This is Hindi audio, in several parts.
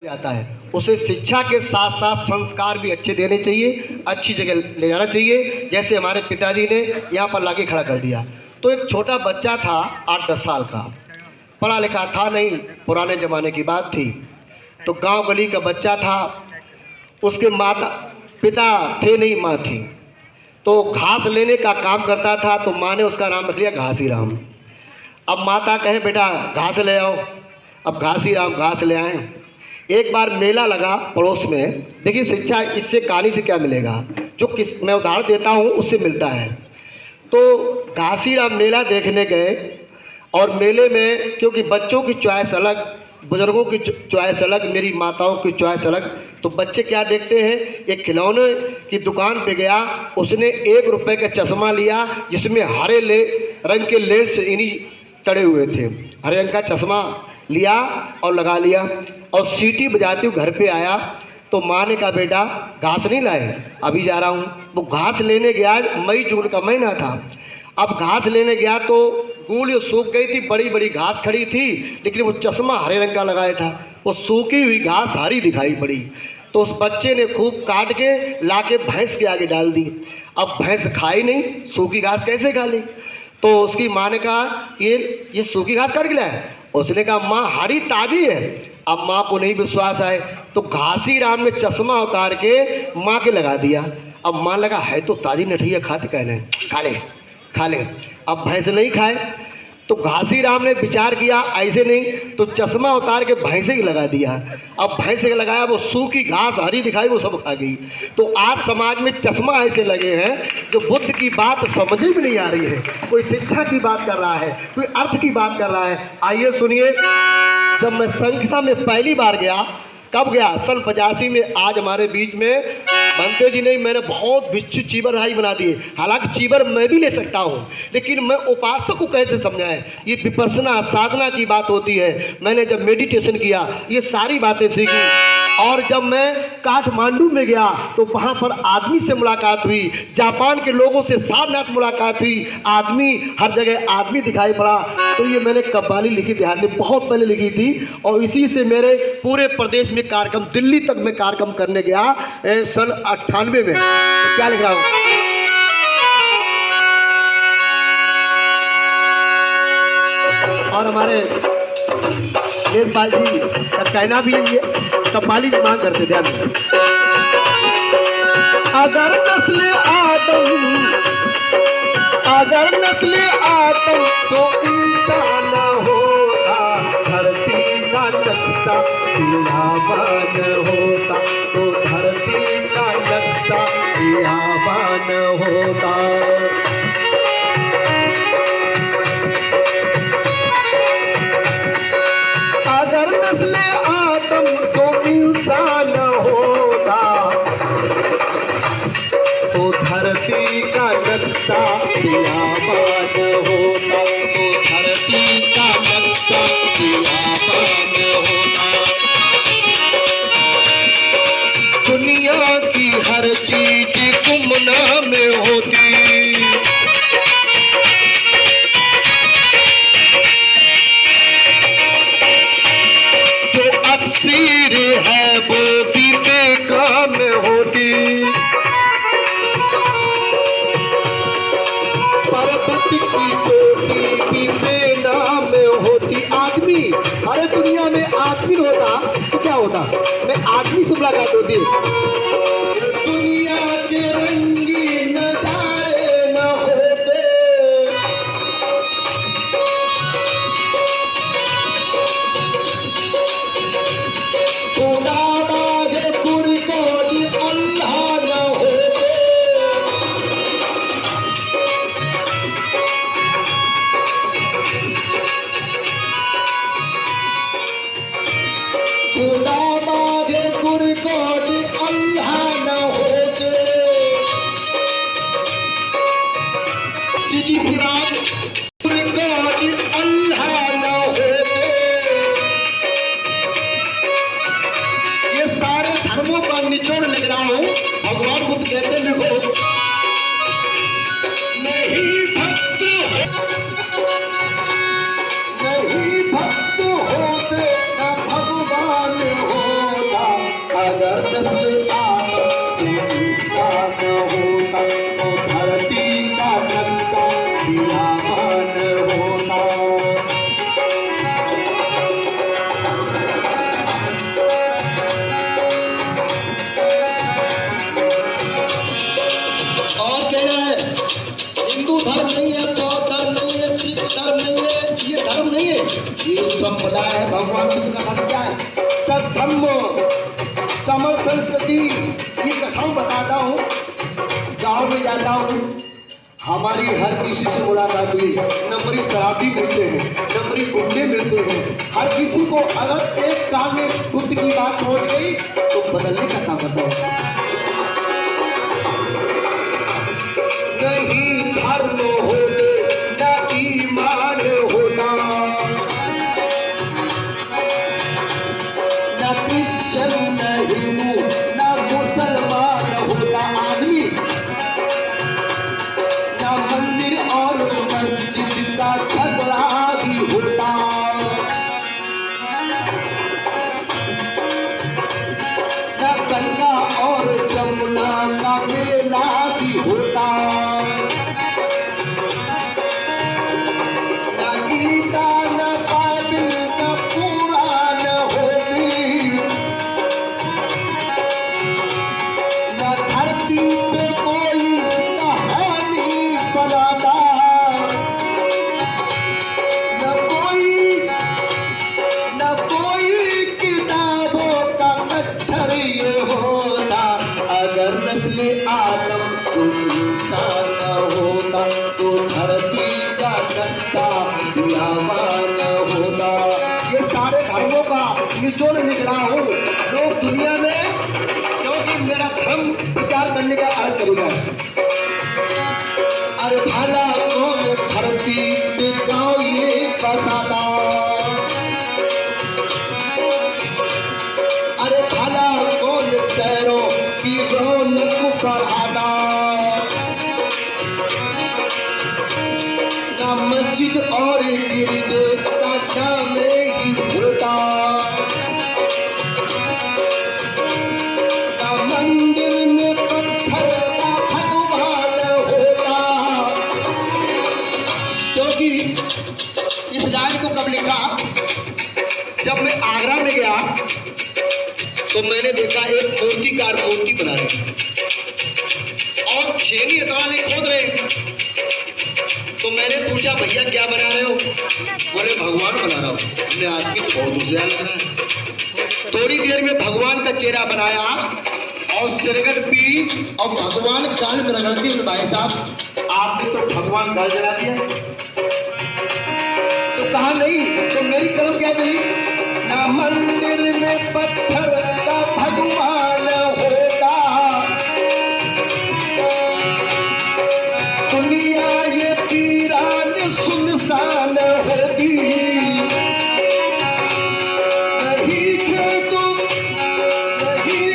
जाता है, उसे शिक्षा के साथ साथ संस्कार भी अच्छे देने चाहिए, अच्छी जगह ले जाना चाहिए। जैसे हमारे पिताजी ने यहाँ पर लाके खड़ा कर दिया। तो एक छोटा बच्चा था 8-10 साल का, पढ़ा लिखा था नहीं, पुराने ज़माने की बात थी। तो गांव गली का बच्चा था, उसके माता पिता थे नहीं, माँ थी। तो घास लेने का काम करता था, तो माँ ने उसका नाम रख लिया घासी राम। अब माता कहे बेटा घास ले आओ, अब घासी राम घास ले आए। एक बार मेला लगा पड़ोस में। देखिए शिक्षा इससे कहानी से क्या मिलेगा, जो किस मैं उदाहरण देता हूँ उससे मिलता है। तो घासी राम मेला देखने गए, और मेले में क्योंकि बच्चों की चॉइस अलग, बुजुर्गों की चॉइस अलग, मेरी माताओं की चॉइस अलग। तो बच्चे क्या देखते हैं, एक खिलौने की दुकान पे गया, उसने 1 रुपये का चश्मा लिया जिसमें हरे रंग के लेंस इन्हीं चढ़े हुए थे। हरे रंग का चश्मा लिया और लगा लिया, और सीटी बजाते हुए घर पे आया। तो माँ ने कहा बेटा घास नहीं लाए, अभी जा रहा हूँ। वो घास लेने गया, मई जून का महीना था। अब घास लेने गया तो गूंद सूख गई थी, बड़ी बड़ी घास खड़ी थी, लेकिन वो चश्मा हरे रंग का लगाया था, वो सूखी हुई घास हरी दिखाई पड़ी। तो उस बच्चे ने खूब काट के लाके भैंस के आगे डाल दी। अब भैंस खाई नहीं, सूखी घास कैसे खा ली। तो उसकी माँ ने कहा ये सूखी घास काट के लाया। उसने कहा माँ हरी ताज़ी है। अब माँ को नहीं विश्वास आए, तो घासी राम ने चश्मा उतार के माँ के लगा दिया। अब माँ लगा है तो ताज़ी नठिया, खाते कहने खा ले खा ले। अब भैंस नहीं खाए, तो घासी राम ने विचार किया ऐसे नहीं, तो चश्मा उतार के भैंसे के लगा दिया। अब भैंसे के लगाया, वो सूखी घास हरी दिखाई, वो सब खा गई। तो आज समाज में चश्मा ऐसे लगे हैं जो बुद्ध की बात समझ में नहीं आ रही है, कोई शिक्षा की बात कर रहा है, कोई अर्थ की बात कर रहा है। आइए सुनिए, जब मैं संख्या में पहली बार गया, कब गया, सन 85 में। आज हमारे बीच में बनते जी नहीं, मैंने बहुत बिच्छू चीबर राई बना दिए। हालांकि चीबर मैं भी ले सकता हूँ, लेकिन मैं उपासक को कैसे समझाएं। ये विपස්සना साधना की बात होती है। मैंने जब मेडिटेशन किया, ये सारी बातें सीखी। और जब मैं काठमांडू में गया तो वहाँ पर आदमी से मुलाकात हुई, जापान के लोगों से सारनाथ मुलाकात हुई, आदमी हर जगह आदमी दिखाई पड़ा। तो ये मैंने कव्वाली लिखी थी, हाल में बहुत पहले लिखी थी, और इसी से मेरे पूरे प्रदेश में कार्यक्रम, दिल्ली तक मैं कार्यक्रम करने गया सन 98 में। तो क्या लिख रहा हूँ, और हमारे लेखपाल जी का कहना भी ये कव्वाली की मांग करते थे। अगर नस्ल आदम तो इंसान होता, धरती का नक्शा बियाबान होता, तो धरती का नक्शा बियाबान होता। अगर नस्ल आदम तो इंसान होता, तो धरती का नक्शा बियाबान होता, तो धरती का नक्शा बियाबान होता। दुनिया की हर चीज गुमनाम में होती, अक्सीर है वो भी बेकाम होती। पर्वत की चोटी भी बेनाम होती। आदमी, अरे दुनिया में आदमी होता तो क्या होता, मैं आदमी से मुलाकात होती। दुनिया के रंगीन नजारे न होते, निचोड़ लिख रहा हूं। भगवान बुद्ध कहते लिखो, नहीं भक्त होते न भगवान होते। अगर नस्ल आदम इंसान होता तो धरती का नक्शा बियाबान होता। और कहना है हिंदू धर्म नहीं है, बौद्ध धर्म नहीं है, सिख धर्म नहीं है, ये धर्म नहीं है, ये संप्रदाय है। भगवान बुद्ध का धर्म क्या है? सद्धर्म, समर संस्कृति। ये कथाओं बताता हूँ, गांव में जाता हूँ, हमारी हर किसी से मुलाकात हुई, नंबरी शराबी मिलते हैं, नंबरी गुंडे मिलते हैं। हर किसी को अगर एक काम में बुद्ध की बात पहुंच गई तो बदलने का काम बताओ। नहीं धर्म होते न ईमान होता, न क्रिश्चियन न हिंदू न मुसलमान होता आदमी, न मंदिर और मस्जिद का झगड़ा ही होता, न गंगा और जमुना का मेला ही होता, न गीता न बाइबिल न पुराण होती, न धरती पे कोई कहानी बनाता, न कोई किताबों का कट्टर ये होता। अगर नस्ल आदम तो इंसान होता तो धरती का नक्शा बियाबान होता। ये सारे धर्मों का निचोड़ निकला हूँ लोग दुनिया में, क्योंकि मेरा धर्म विचार करने का अलग तरीका है। अरे भला कौन धरती पे गाँव ये बसाता, अरे भला कौन शहरों की रौनक बढ़ाता, ना मस्जिद और गिरजे का शाम ही होता, ना मंदिर में पत्थर का भगवान होता। क्योंकि इस लाइन को कब लिखा? जब मैं आगरा में गया तो मैंने देखा एक मूर्तिकार मूर्ति बना रहे और छेनी हथौड़े खोद रहे। तो मैंने पूछा भैया क्या बना रहे हो? बोले भगवान बना रहा हूँ। हमने आदमी तो बहुत होशियार लग रहा है। थोड़ी देर में भगवान का चेहरा बनाया और सिरगट पी और भगवान गाल में रगड़ती। भाई साहब आपने तो भगवान गाल जला दिया। तो कहा नहीं तो मेरी कलम क्या गई? ना मंदिर में पत्थर का भगवान होता, दुनिया ये वीरान सुनसान होती, नहीं खेत होते, नहीं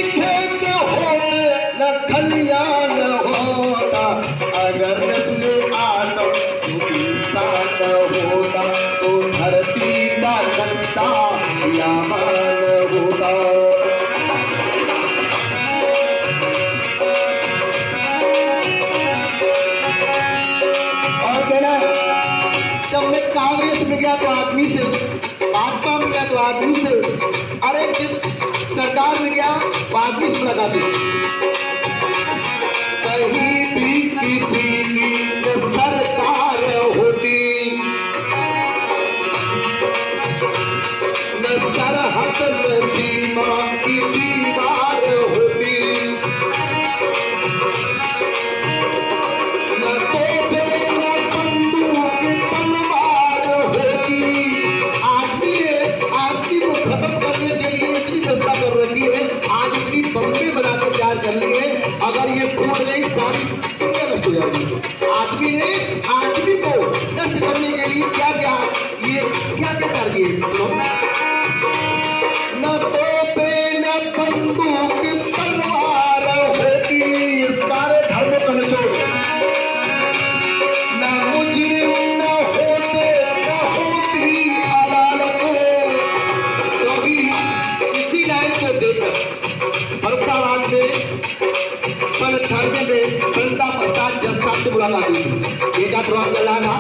खेत होते न खलियान होता। अगर नस्ल आदम इंसान होता तो धरती का नक्शा बियाबान होता। और कहना जब मैं कांग्रेस में गया तो आदमी से, भाजपा में गया तो आदमी से, अरे जिस सरकार में गया वो आदमी से लगा दी। कहीं भी किसी की सरकार होती, न सरहद न सीमा की दीवार होती, न तोपे न बंदूक तलवार होती। आदमी को खत्म करने के लिए इतनी व्यवस्था कर रखी है, आज इतनी बम्बे बनाकर तैयार कर ली है, अगर ये फूट गई सारी दुनिया नष्ट हो जाएगी। आदमी ने आदमी को नष्ट करने के लिए क्या क्या कर दिए? न तोपे न बंदूक तलवार होती, सारे धर्मों का निचोड़। न मुजरिम न होते न होती अदालत, इंदिरा गांधी थी। बेटा जवाहरलाल था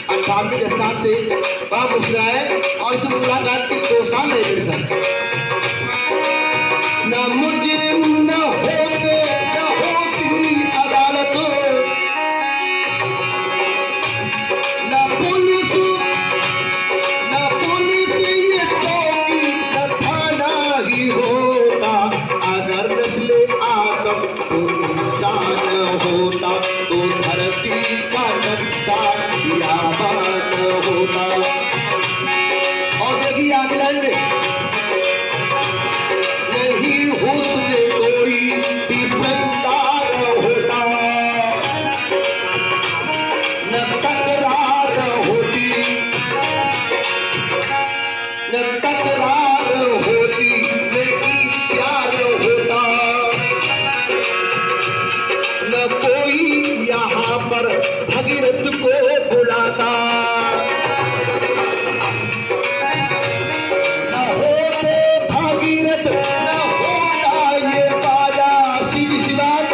98 के साल से बड़ा मुस्कुराए और इस मुलाकात के 2 साल रहे मेरे साथ। न मुजरिम न होते न होती अदालत, न पुलिस ये चौकी न थाना ही होता। अगर नस्ले आदम तो इंसान होता, तो धरती का नक्शा बियाबान होता। और देखिए आगे लाइन में, नहीं हुस्न कोई भी संदार होता, न तकरार होती, न तकरार होती, नहीं प्यार होता। न कोई यहाँ पर भगीरथ को बुलाता, न होते भगीरथ न होता ये बाजा। सीधी सी बात,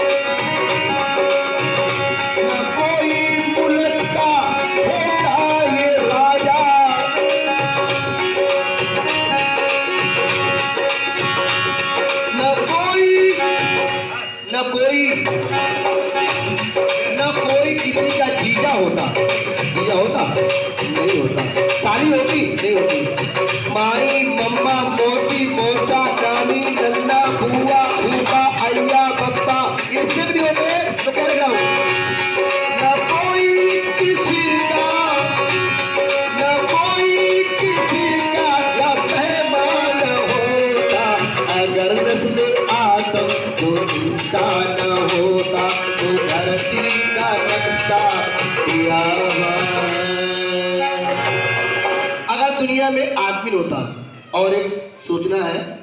न कोई मुल्क का होता ये राजा। न कोई किसी का जीजा होता। जीजा होता नहीं होता। साली होती नहीं होती। माई मम्मा मौसी मौसा नानी नन्ना बुआ फूफा अय्या बप्पा ये रिश्ते भी नहीं होते तो क्या लग रहा हूँ। न कोई किसी का या मेहमान होता। अगर नस्ल आदम तो इंसान होता, तो धरती का नक्शा अगर दुनिया में आदमी होता और एक सोचना है